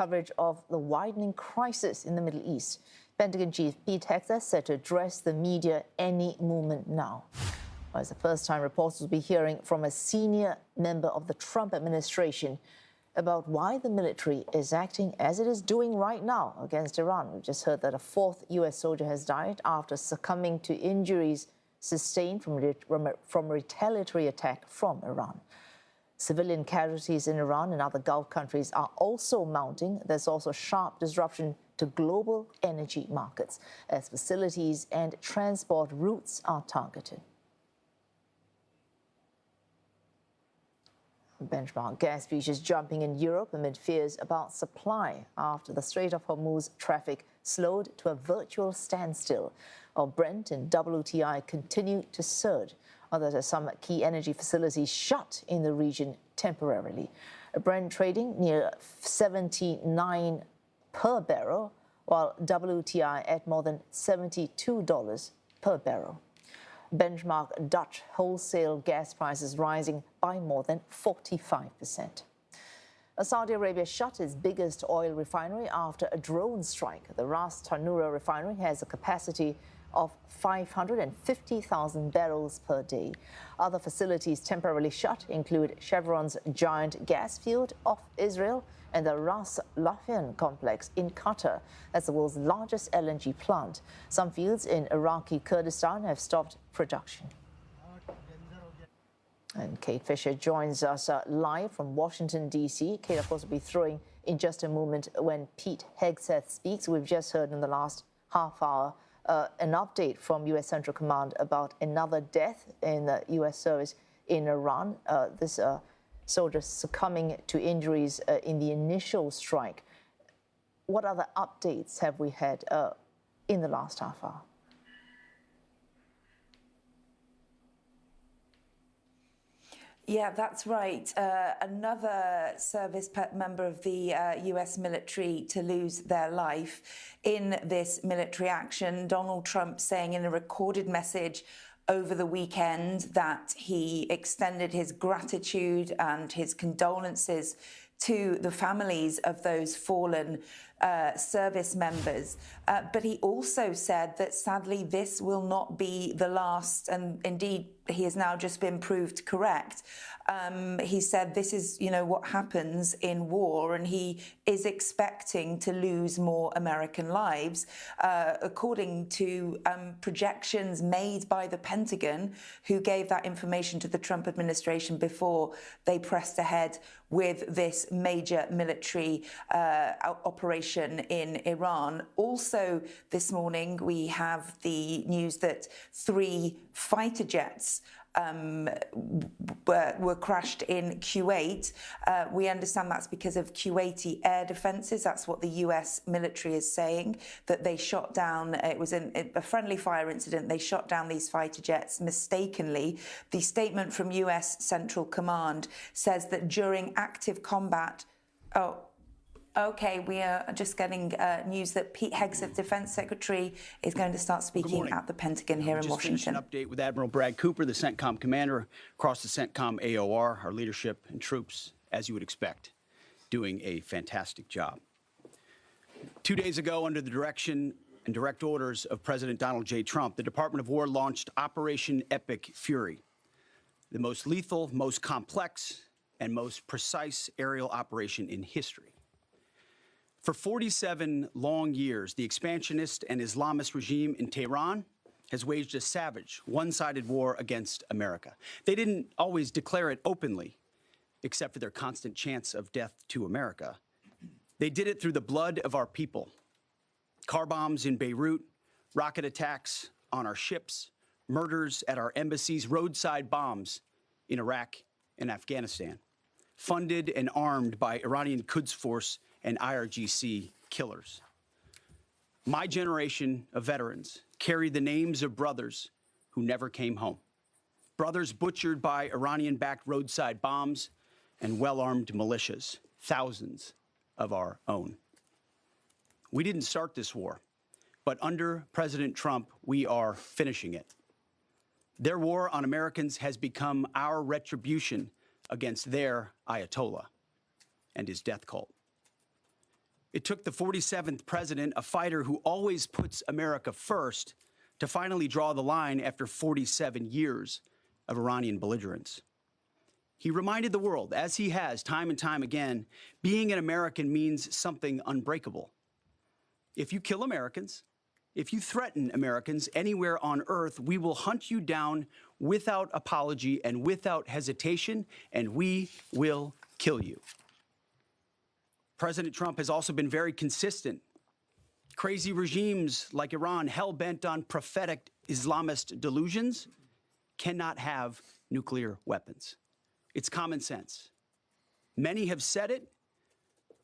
Coverage of the widening crisis in the Middle East. Pentagon Chief Pete Hegseth said to address the media any moment now. Well, it's the first time reporters will be hearing from a senior member of the Trump administration about why the military is acting as it is doing right now against Iran. We just heard that a fourth U.S. soldier has died after succumbing to injuries sustained from retaliatory attack from Iran. Civilian casualties in Iran and other Gulf countries are also mounting. There's also sharp disruption to global energy markets as facilities and transport routes are targeted. Benchmark gas futures jumping in Europe amid fears about supply after the Strait of Hormuz traffic slowed to a virtual standstill, while Brent and WTI continue to surge. There are some key energy facilities shut in the region temporarily. Brent trading near 79 per barrel, while WTI at more than $72 per barrel. Benchmark Dutch wholesale gas prices rising by more than 45%. Saudi Arabia shut its biggest oil refinery after a drone strike. The Ras Tanura refinery has a capacity of 550,000 barrels per day. Other facilities temporarily shut include Chevron's giant gas field off Israel and the Ras Laffan complex in Qatar. That's the world's largest LNG plant. Some fields in Iraqi Kurdistan have stopped production. And Kate Fisher joins us live from Washington, D.C. Kate, of course, will be throwing in just a moment when Pete Hegseth speaks. We've just heard in the last half hour an update from U.S. Central Command about another death in the U.S. service in Iran. This soldier succumbing to injuries in the initial strike. What other updates have we had in the last half hour? Yeah, that's right. Another service member of the U.S. military to lose their life in this military action. Donald Trump saying in a recorded message over the weekend that he extended his gratitude and his condolences to the families of those fallen service members. But he also said that sadly this will not be the last, and indeed he has now just been proved correct. He said this is, what happens in war, and he is expecting to lose more American lives, according to projections made by the Pentagon, who gave that information to the Trump administration before they pressed ahead with this major military operation in Iran. Also, this morning, we have the news that 3 fighter jets were crashed in Kuwait. We understand that's because of Kuwaiti air defences. That's what the US military is saying, that they shot down, it was a friendly fire incident. They shot down these fighter jets mistakenly. The statement from US Central Command says that during active combat, okay, we are just getting news that Pete Hegseth, Defense Secretary, is going to start speaking at the Pentagon here in Washington. An update with Admiral Brad Cooper, the CENTCOM commander, across the CENTCOM AOR, our leadership and troops, as you would expect, doing a fantastic job. 2 days ago, under the direction and direct orders of President Donald J. Trump, the Department of War launched Operation Epic Fury, the most lethal, most complex, and most precise aerial operation in history. For 47 long years, the expansionist and Islamist regime in Tehran has waged a savage, one-sided war against America. They didn't always declare it openly, except for their constant chants of death to America. They did it through the blood of our people. Car bombs in Beirut, rocket attacks on our ships, murders at our embassies, roadside bombs in Iraq and Afghanistan, funded and armed by Iranian Quds Force and IRGC killers. My generation of veterans carry the names of brothers who never came home. Brothers butchered by Iranian-backed roadside bombs and well-armed militias, thousands of our own. We didn't start this war, but under President Trump, we are finishing it. Their war on Americans has become our retribution against their Ayatollah and his death cult. It took the 47th president, a fighter who always puts America first, to finally draw the line after 47 years of Iranian belligerence. He reminded the world, as he has time and time again, being an American means something unbreakable. If you kill Americans, if you threaten Americans anywhere on earth, we will hunt you down without apology and without hesitation, and we will kill you. President Trump has also been very consistent. Crazy regimes like Iran, hell-bent on prophetic Islamist delusions, cannot have nuclear weapons. It's common sense. Many have said it,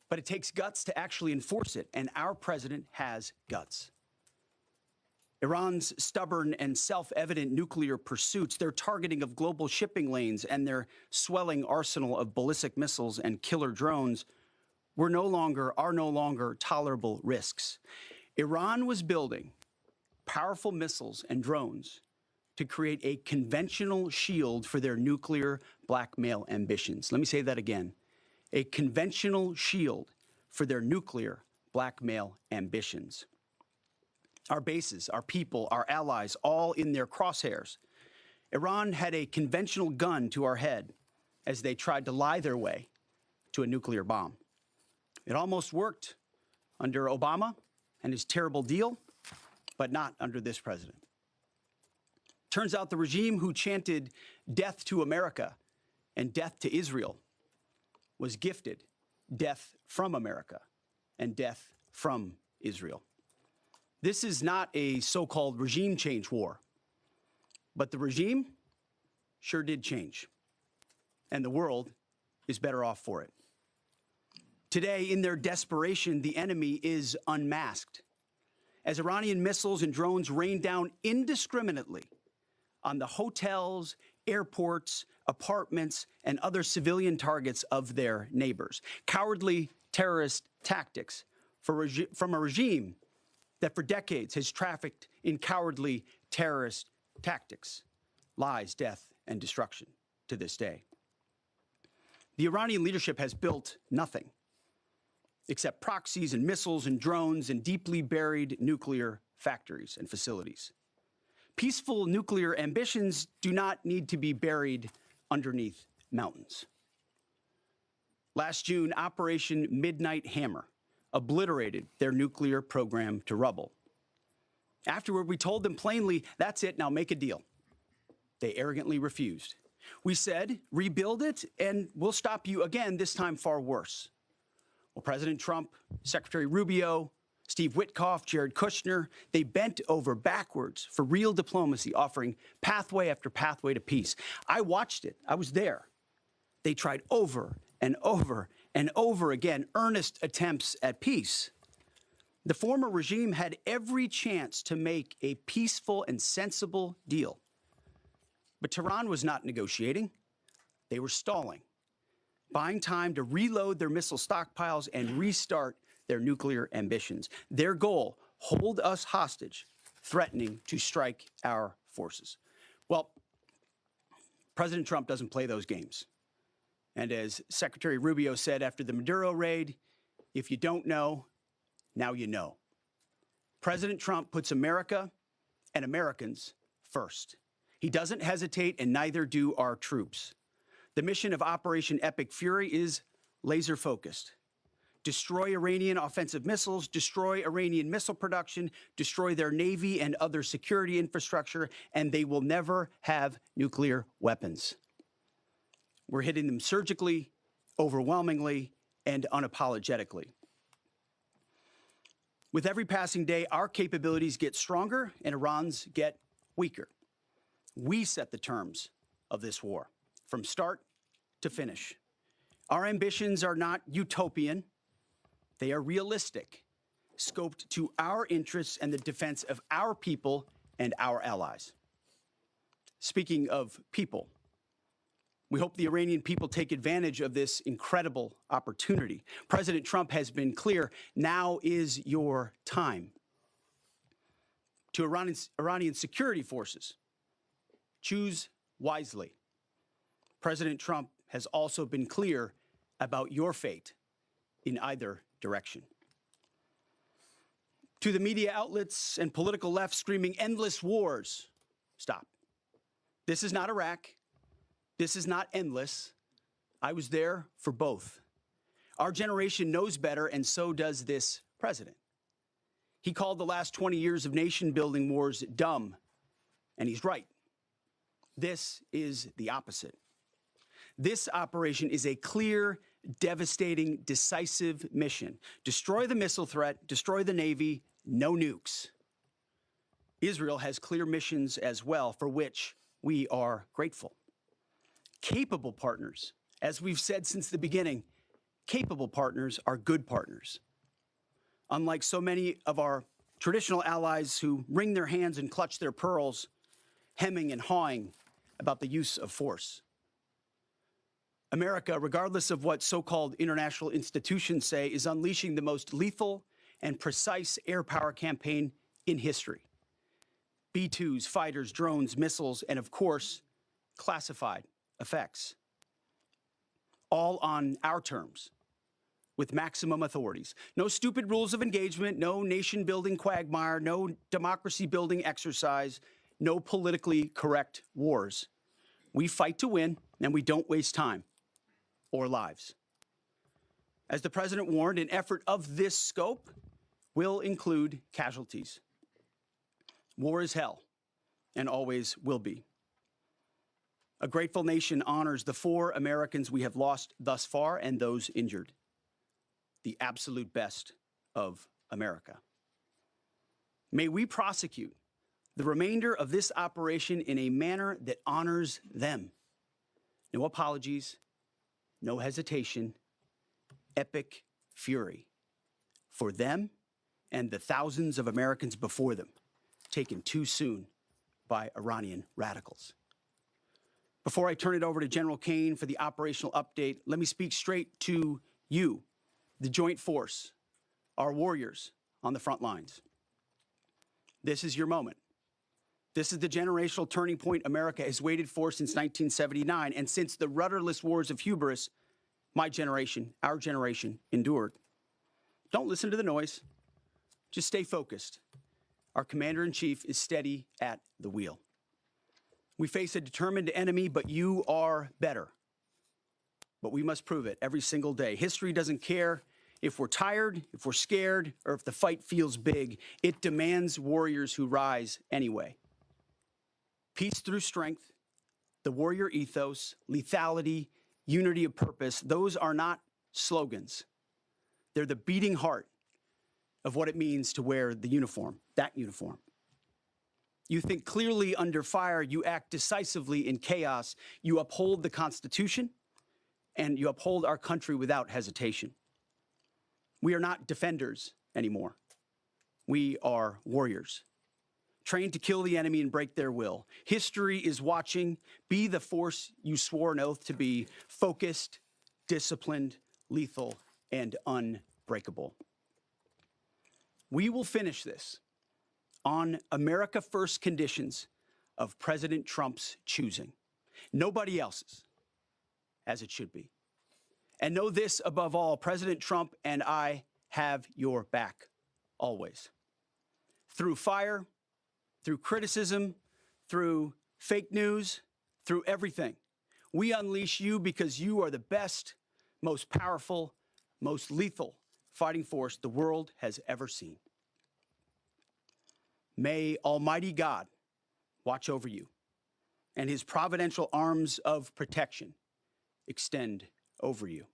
but it takes guts to actually enforce it, and our president has guts. Iran's stubborn and self-evident nuclear pursuits, their targeting of global shipping lanes, and their swelling arsenal of ballistic missiles and killer drones are no longer tolerable risks. Iran was building powerful missiles and drones to create a conventional shield for their nuclear blackmail ambitions. Let me say that again. A conventional shield for their nuclear blackmail ambitions. Our bases, our people, our allies, all in their crosshairs. Iran had a conventional gun to our head as they tried to lie their way to a nuclear bomb. It almost worked under Obama and his terrible deal, but not under this president. Turns out the regime who chanted death to America and death to Israel was gifted death from America and death from Israel. This is not a so-called regime change war, but the regime sure did change, and the world is better off for it. Today, in their desperation, the enemy is unmasked as Iranian missiles and drones rain down indiscriminately on the hotels, airports, apartments, and other civilian targets of their neighbors. Cowardly terrorist tactics from a regime that for decades has trafficked in cowardly terrorist tactics, lies, death, and destruction to this day. The Iranian leadership has built nothing except proxies and missiles and drones and deeply buried nuclear factories and facilities. Peaceful nuclear ambitions do not need to be buried underneath mountains. Last June, Operation Midnight Hammer obliterated their nuclear program to rubble. Afterward, we told them plainly, that's it, now make a deal. They arrogantly refused. We said, rebuild it, and we'll stop you again, this time far worse. Well, President Trump, Secretary Rubio, Steve Witkoff, Jared Kushner, they bent over backwards for real diplomacy, offering pathway after pathway to peace. I watched it. I was there. They tried over and over and over again earnest attempts at peace. The former regime had every chance to make a peaceful and sensible deal. But Tehran was not negotiating. They were stalling, buying time to reload their missile stockpiles and restart their nuclear ambitions. Their goal, hold us hostage, threatening to strike our forces. Well, President Trump doesn't play those games. And as Secretary Rubio said after the Maduro raid, if you don't know, now you know. President Trump puts America and Americans first. He doesn't hesitate, and neither do our troops. The mission of Operation Epic Fury is laser-focused. Destroy Iranian offensive missiles, destroy Iranian missile production, destroy their navy and other security infrastructure, and they will never have nuclear weapons. We're hitting them surgically, overwhelmingly, and unapologetically. With every passing day, our capabilities get stronger and Iran's get weaker. We set the terms of this war, from start to finish. Our ambitions are not utopian. They are realistic, scoped to our interests and the defense of our people and our allies. Speaking of people, we hope the Iranian people take advantage of this incredible opportunity. President Trump has been clear, now is your time. To Iranian security forces, choose wisely. President Trump has also been clear about your fate in either direction. To the media outlets and political left screaming endless wars, stop. This is not Iraq. This is not endless. I was there for both. Our generation knows better, and so does this president. He called the last 20 years of nation-building wars dumb, and he's right. This is the opposite. This operation is a clear, devastating, decisive mission. Destroy the missile threat, destroy the Navy, no nukes. Israel has clear missions as well, for which we are grateful. Capable partners, as we've said since the beginning, capable partners are good partners. Unlike so many of our traditional allies who wring their hands and clutch their pearls, hemming and hawing about the use of force. America, regardless of what so-called international institutions say, is unleashing the most lethal and precise air power campaign in history. B-2s, fighters, drones, missiles, and of course, classified effects. All on our terms, with maximum authorities. No stupid rules of engagement, no nation-building quagmire, no democracy-building exercise, no politically correct wars. We fight to win, and we don't waste time or lives. As the president warned, an effort of this scope will include casualties. War is hell, and always will be. A grateful nation honors the 4 Americans we have lost thus far and those injured. The absolute best of America. May we prosecute the remainder of this operation in a manner that honors them. No apologies, no hesitation, epic fury for them and the thousands of Americans before them, taken too soon by Iranian radicals. Before I turn it over to General Kane for the operational update, let me speak straight to you, the Joint Force, our warriors on the front lines. This is your moment. This is the generational turning point America has waited for since 1979, and since the rudderless wars of hubris my generation, our generation, endured. Don't listen to the noise. Just stay focused. Our commander-in-chief is steady at the wheel. We face a determined enemy, but you are better. But we must prove it every single day. History doesn't care if we're tired, if we're scared, or if the fight feels big. It demands warriors who rise anyway. Peace through strength, the warrior ethos, lethality, unity of purpose, those are not slogans. They're the beating heart of what it means to wear the uniform, that uniform. You think clearly under fire, you act decisively in chaos, you uphold the Constitution, and you uphold our country without hesitation. We are not defenders anymore. We are warriors, trained to kill the enemy and break their will. History is watching. Be the force you swore an oath to be, focused, disciplined, lethal, and unbreakable. We will finish this on America First conditions of President Trump's choosing. Nobody else's, as it should be. And know this above all, President Trump and I have your back, always. Through fire, through criticism, through fake news, through everything. We unleash you because you are the best, most powerful, most lethal fighting force the world has ever seen. May Almighty God watch over you and his providential arms of protection extend over you.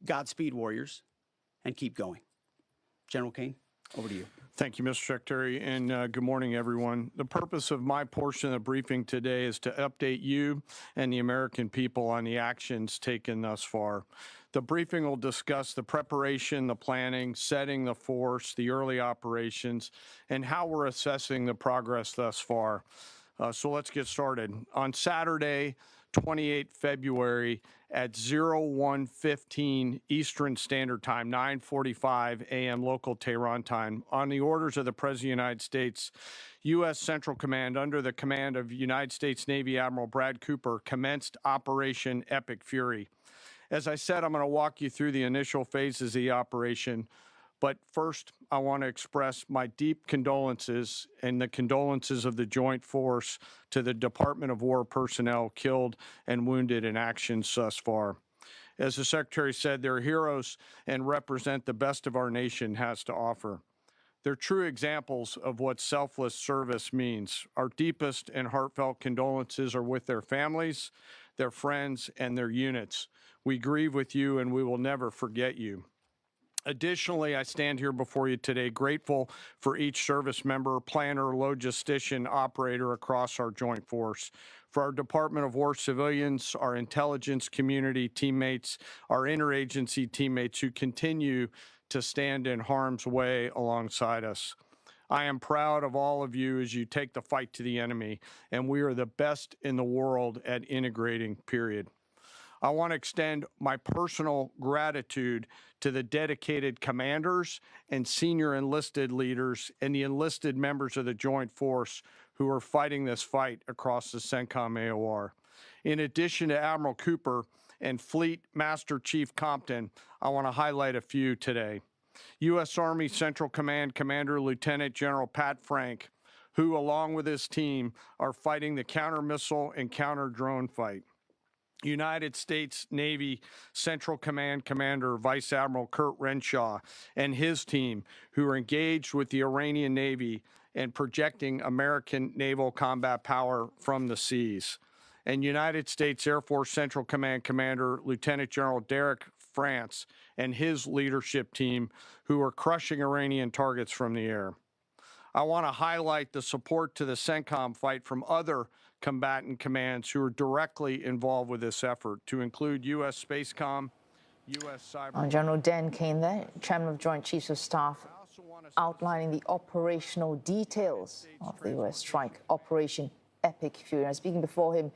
Godspeed, warriors, and keep going. General Kane, over to you. Thank you, Mr. Secretary, and good morning, everyone. The purpose of my portion of the briefing today is to update you and the American people on the actions taken thus far. The briefing will discuss the preparation, the planning, setting the force, the early operations, and how we're assessing the progress thus far. So let's get started. On Saturday, 28 February at 01:15 Eastern Standard Time, 9:45 a.m. local Tehran time, on the orders of the President of the United States, U.S. Central Command, under the command of United States Navy Admiral Brad Cooper, commenced Operation Epic Fury. As I said, I'm going to walk you through the initial phases of the operation, But first, I want to express my deep condolences and the condolences of the Joint Force to the Department of War personnel killed and wounded in actions thus far. As the Secretary said, they're heroes and represent the best of our nation has to offer. They're true examples of what selfless service means. Our deepest and heartfelt condolences are with their families, their friends, and their units. We grieve with you, and we will never forget you. Additionally, I stand here before you today grateful for each service member, planner, logistician, operator across our joint force, for our Department of War civilians, our intelligence community teammates, our interagency teammates who continue to stand in harm's way alongside us. I am proud of all of you as you take the fight to the enemy, and we are the best in the world at integrating, period. I want to extend my personal gratitude to the dedicated commanders and senior enlisted leaders and the enlisted members of the Joint Force who are fighting this fight across the CENTCOM AOR. In addition to Admiral Cooper and Fleet Master Chief Compton, I want to highlight a few today. U.S. Army Central Command Commander Lieutenant General Pat Frank, who along with his team are fighting the counter-missile and counter-drone fight. United States Navy Central Command Commander Vice Admiral Kurt Renshaw and his team, who are engaged with the Iranian Navy and projecting American naval combat power from the seas. And United States Air Force Central Command Commander Lieutenant General Derek France and his leadership team, who are crushing Iranian targets from the air. I want to highlight the support to the CENTCOM fight from other combatant commands who are directly involved with this effort, to include U.S. Spacecom, U.S. Cyber... General Dan Kane there, Chairman of Joint Chiefs of Staff, outlining the operational details of the U.S. strike, Operation Epic Fury. Now, speaking before him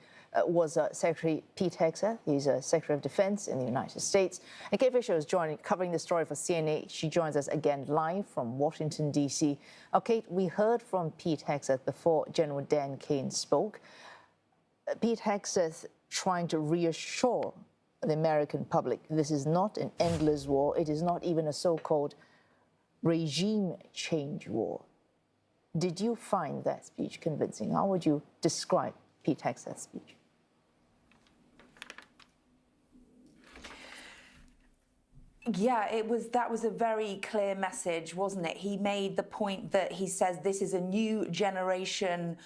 was Secretary Pete Hegseth. He's Secretary of Defense in the United States. And Kate Fisher is covering the story for CNA. She joins us again live from Washington, D.C. Kate, we heard from Pete Hegseth before General Dan Kane spoke. Pete Hegseth trying to reassure the American public this is not an endless war. It is not even a so-called regime change war. Did you find that speech convincing? How would you describe Pete Hegseth's speech? Yeah, that was a very clear message, wasn't it? He made the point that he says this is a new generation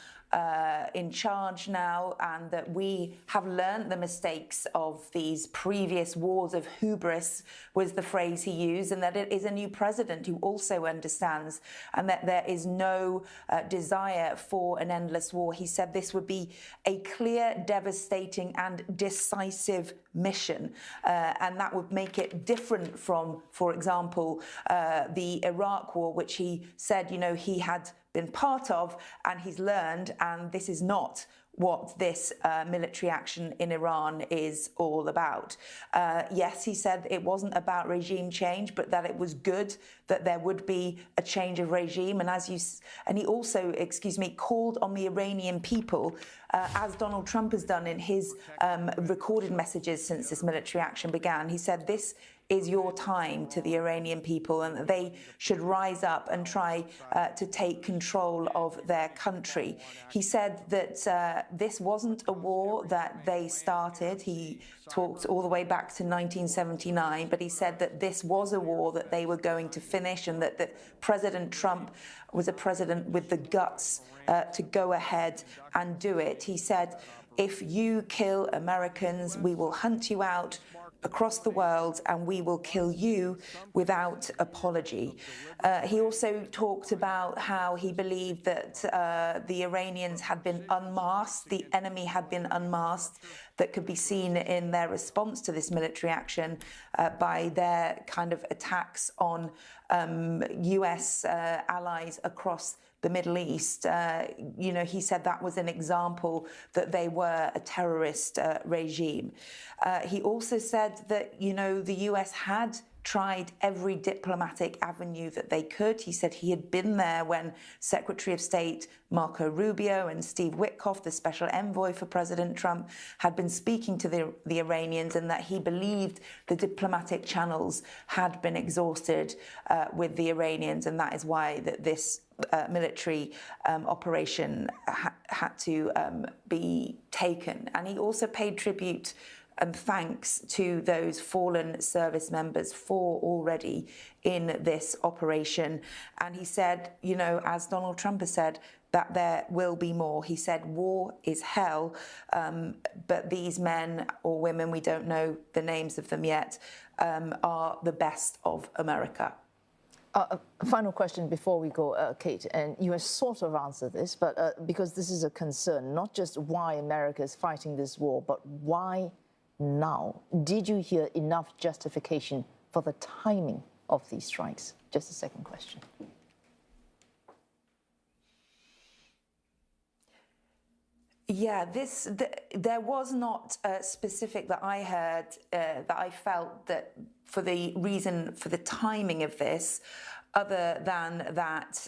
in charge now, and that we have learned the mistakes of these previous wars of hubris, was the phrase he used, and that it is a new president who also understands, and that there is no desire for an endless war. He said this would be a clear, devastating and decisive mission, and that would make it different from, for example, the Iraq war, which he said, he had been part of and he's learned, and this is not what this military action in Iran is all about. Yes, he said it wasn't about regime change, but that it was good that there would be a change of regime. And he also, called on the Iranian people, as Donald Trump has done in his recorded messages since this military action began. He said this is your time to the Iranian people, and that they should rise up and try to take control of their country. He said that this wasn't a war that they started. He talked all the way back to 1979, but he said that this was a war that they were going to finish, and that President Trump was a president with the guts to go ahead and do it. He said, if you kill Americans, we will hunt you out across the world, and we will kill you without apology. He also talked about how he believed that the Iranians had been unmasked, the enemy had been unmasked, that could be seen in their response to this military action by their kind of attacks on US allies across the Middle East. He said that was an example that they were a terrorist regime. He also said that, the US had tried every diplomatic avenue that they could. He said he had been there when Secretary of State Marco Rubio and Steve Witkoff, the special envoy for President Trump, had been speaking to the Iranians, and that he believed the diplomatic channels had been exhausted with the Iranians, and that is why this military operation had to be taken. And he also paid tribute and thanks to those fallen service members for already in this operation. And he said, you know, as Donald Trump has said, that there will be more. He said, war is hell, but these men or women, we don't know the names of them yet, are the best of America. Final question before we go, Kate, and you have sort of answered this, but because this is a concern, not just why America is fighting this war, but why now? Did you hear enough justification for the timing of these strikes? Just a second question. Yeah, there was not a specific that I heard that I felt that for the reason for the timing of this, other than that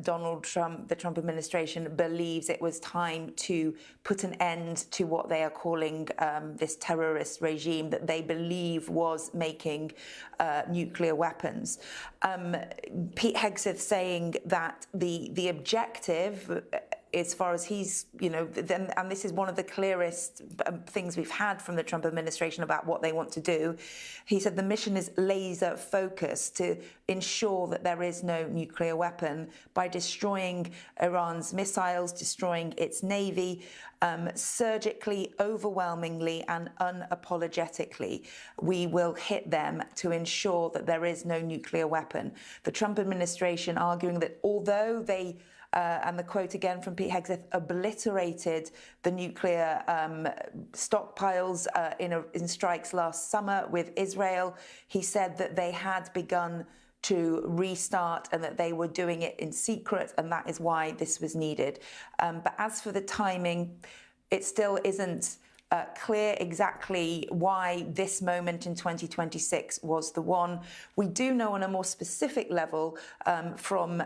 Donald Trump, the Trump administration, believes it was time to put an end to what they are calling this terrorist regime that they believe was making nuclear weapons. Pete Hegseth saying that the objective, as far as he's, you know, and this is one of the clearest things we've had from the Trump administration about what they want to do. He said the mission is laser focused to ensure that there is no nuclear weapon by destroying Iran's missiles, destroying its navy, surgically, overwhelmingly and unapologetically. We will hit them to ensure that there is no nuclear weapon. The Trump administration arguing that although they and the quote again from Pete Hegseth, obliterated the nuclear stockpiles in strikes last summer with Israel. He said that they had begun to restart and that they were doing it in secret, and that is why this was needed. But as for the timing, it still isn't clear exactly why this moment in 2026 was the one. We do know on a more specific level from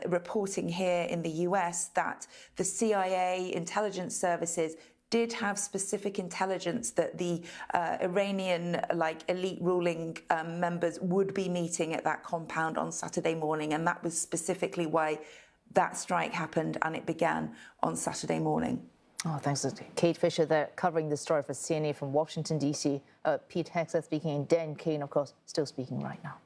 reporting here in the US that the CIA intelligence services did have specific intelligence that the Iranian elite ruling members would be meeting at that compound on Saturday morning, and that was specifically why that strike happened, and it began on Saturday morning. Oh, thanks to Kate Fisher there covering the story for CNA from Washington, D.C. Pete Hegseth speaking, and Dan Kane, of course, still speaking right now.